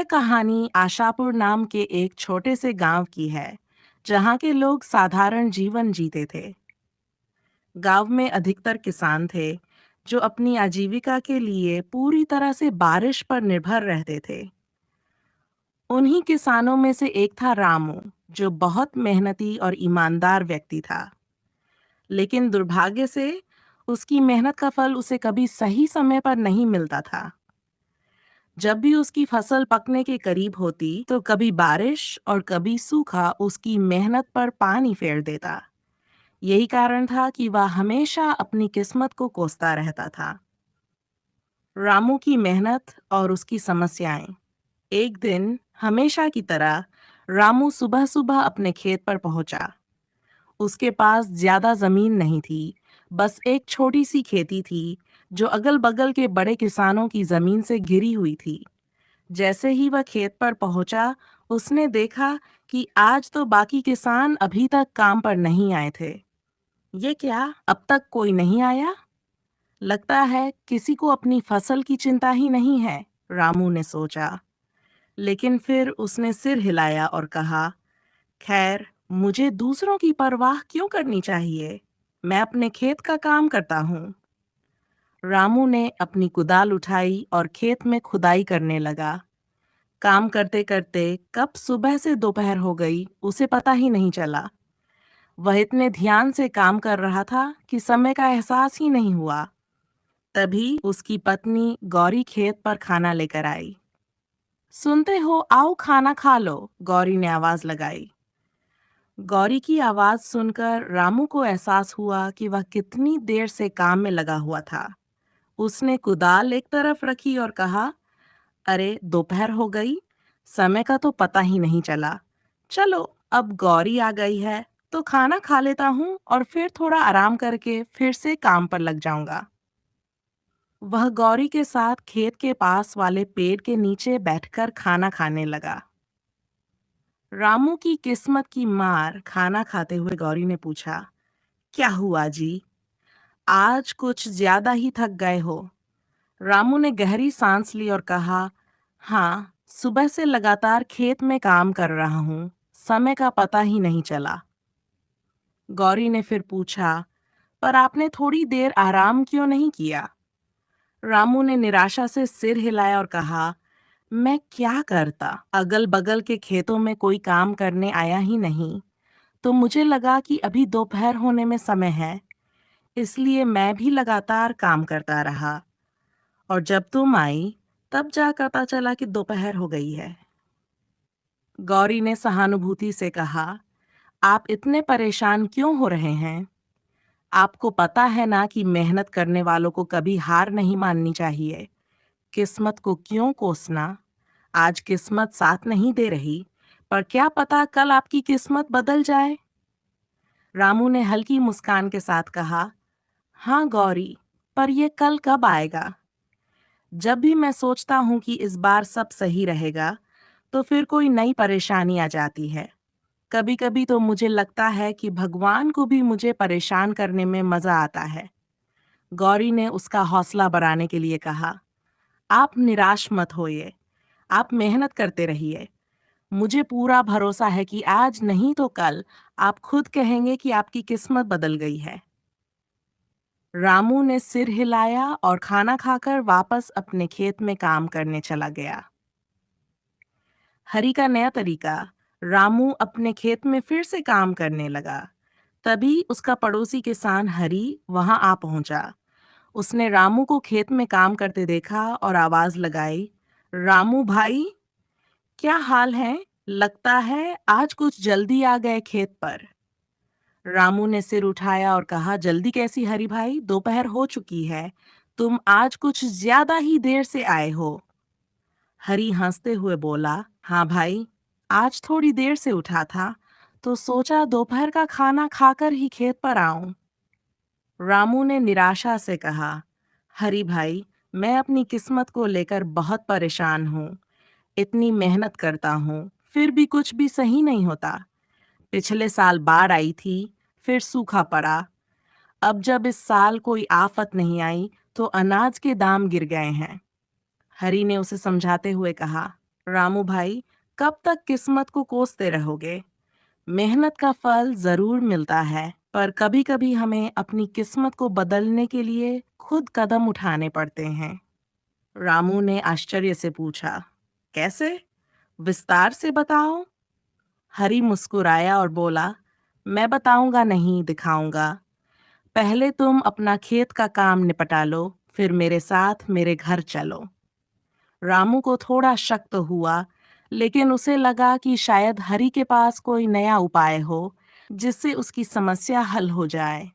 कहानी आशापुर नाम के एक छोटे से गांव की है, जहां के लोग साधारण जीवन जीते थे। गांव में अधिकतर किसान थे, जो अपनी आजीविका के लिए पूरी तरह से बारिश पर निर्भर रहते थे। उन्हीं किसानों में से एक था रामू, जो बहुत मेहनती और ईमानदार व्यक्ति था। लेकिन दुर्भाग्य से उसकी मेहनत का फल उसे कभी सही समय पर नहीं मिलता था। जब भी उसकी फसल पकने के करीब होती, तो कभी बारिश और कभी सूखा उसकी मेहनत पर पानी फेर देता। यही कारण था कि वह हमेशा अपनी किस्मत को कोसता रहता था। रामू की मेहनत और उसकी समस्याएं। एक दिन हमेशा की तरह रामू सुबह सुबह अपने खेत पर पहुंचा। उसके पास ज्यादा जमीन नहीं थी, बस एक छोटी सी खेती थी, जो अगल-बगल के बड़े किसानों की जमीन से घिरी हुई थी। जैसे ही वह खेत पर पहुंचा, उसने देखा कि आज तो बाकी किसान अभी तक काम पर नहीं आए थे। ये क्या, अब तक कोई नहीं आया? लगता है किसी को अपनी फसल की चिंता ही नहीं है, रामू ने सोचा। लेकिन फिर उसने सिर हिलाया और कहा, खैर, मुझे दूसरों की परवाह क्यों करनी चाहिए? मैं अपने खेत का काम करता हूँ। रामू ने अपनी कुदाल उठाई और खेत में खुदाई करने लगा। काम करते करते कब सुबह से दोपहर हो गई, उसे पता ही नहीं चला। वह इतने ध्यान से काम कर रहा था कि समय का एहसास ही नहीं हुआ। तभी उसकी पत्नी गौरी खेत पर खाना लेकर आई। सुनते हो, आओ खाना खा लो, गौरी ने आवाज लगाई। गौरी की आवाज सुनकर रामू को एहसास हुआ कि वह कितनी देर से काम में लगा हुआ था। उसने कुदाल एक तरफ रखी और कहा, अरे, दोपहर हो गई, समय का तो पता ही नहीं चला। चलो, अब गौरी आ गई है तो खाना खा लेता हूँ और फिर थोड़ा आराम करके फिर से काम पर लग जाऊंगा। वह गौरी के साथ खेत के पास वाले पेड़ के नीचे बैठकर खाना खाने लगा। रामू की किस्मत की मार खाना खाते हुए गौरी ने पूछा, क्या हुआ जी? आज कुछ ज्यादा ही थक गए हो। रामू ने गहरी सांस ली और कहा, हाँ, सुबह से लगातार खेत में काम कर रहा हूँ, समय का पता ही नहीं चला। गौरी ने फिर पूछा, पर आपने थोड़ी देर आराम क्यों नहीं किया? रामू ने निराशा से सिर हिलाया और कहा, मैं क्या करता, अगल बगल के खेतों में कोई काम करने आया ही नहीं, तो मुझे लगा कि अभी दोपहर होने में समय है, इसलिए मैं भी लगातार काम करता रहा। और जब तुम आई, तब जा पता चला कि दोपहर हो गई है। गौरी ने सहानुभूति से कहा, आप इतने परेशान क्यों हो रहे हैं? आपको पता है ना कि मेहनत करने वालों को कभी हार नहीं माननी चाहिए। किस्मत को क्यों कोसना? आज किस्मत साथ नहीं दे रही, पर क्या पता कल आपकी किस्मत बदल जाए। रामू ने हल्की मुस्कान के साथ कहा, हाँ गौरी, पर ये कल कब आएगा? जब भी मैं सोचता हूँ कि इस बार सब सही रहेगा, तो फिर कोई नई परेशानी आ जाती है। कभी-कभी तो मुझे लगता है कि भगवान को भी मुझे परेशान करने में मजा आता है। गौरी ने उसका हौसला बढ़ाने के लिए कहा, आप निराश मत होइए, आप मेहनत करते रहिए। मुझे पूरा भरोसा है कि आज नहीं तो कल आप खुद कहेंगे कि आपकी किस्मत बदल गई है। रामू ने सिर हिलाया और खाना खाकर वापस अपने खेत में काम करने चला गया। हरी का नया तरीका। रामू अपने खेत में फिर से काम करने लगा। तभी उसका पड़ोसी किसान हरी वहां आ पहुंचा। उसने रामू को खेत में काम करते देखा और आवाज लगाई, रामू भाई, क्या हाल है? लगता है आज कुछ जल्दी आ गए खेत पर। रामू ने सिर उठाया और कहा, जल्दी कैसी हरी भाई, दोपहर हो चुकी है, तुम आज कुछ ज्यादा ही देर से आए हो। हरी हंसते हुए बोला, हाँ भाई, आज थोड़ी देर से उठा था, तो सोचा दोपहर का खाना खाकर ही खेत पर आऊं। रामू ने निराशा से कहा, हरी भाई, मैं अपनी किस्मत को लेकर बहुत परेशान हूँ। इतनी मेहनत करता हूँ, फिर भी कुछ भी सही नहीं होता। पिछले साल बाढ़ आई थी, फिर सूखा पड़ा। अब जब इस साल कोई आफत नहीं आई, तो अनाज के दाम गिर गए हैं। हरी ने उसे समझाते हुए कहा, रामू भाई, कब तक किस्मत को कोसते रहोगे? मेहनत का फल जरूर मिलता है, पर कभी-कभी हमें अपनी किस्मत को बदलने के लिए खुद कदम उठाने पड़ते हैं। रामू ने आश्चर्य से पूछा, कैसे? विस्तार से बताओ। हरी मुस्कुराया और बोला, मैं बताऊंगा नहीं, दिखाऊंगा। पहले तुम अपना खेत का काम निपटा लो, फिर मेरे साथ मेरे घर चलो। रामू को थोड़ा शक तो हुआ, लेकिन उसे लगा कि शायद हरी के पास कोई नया उपाय हो जिससे उसकी समस्या हल हो जाए।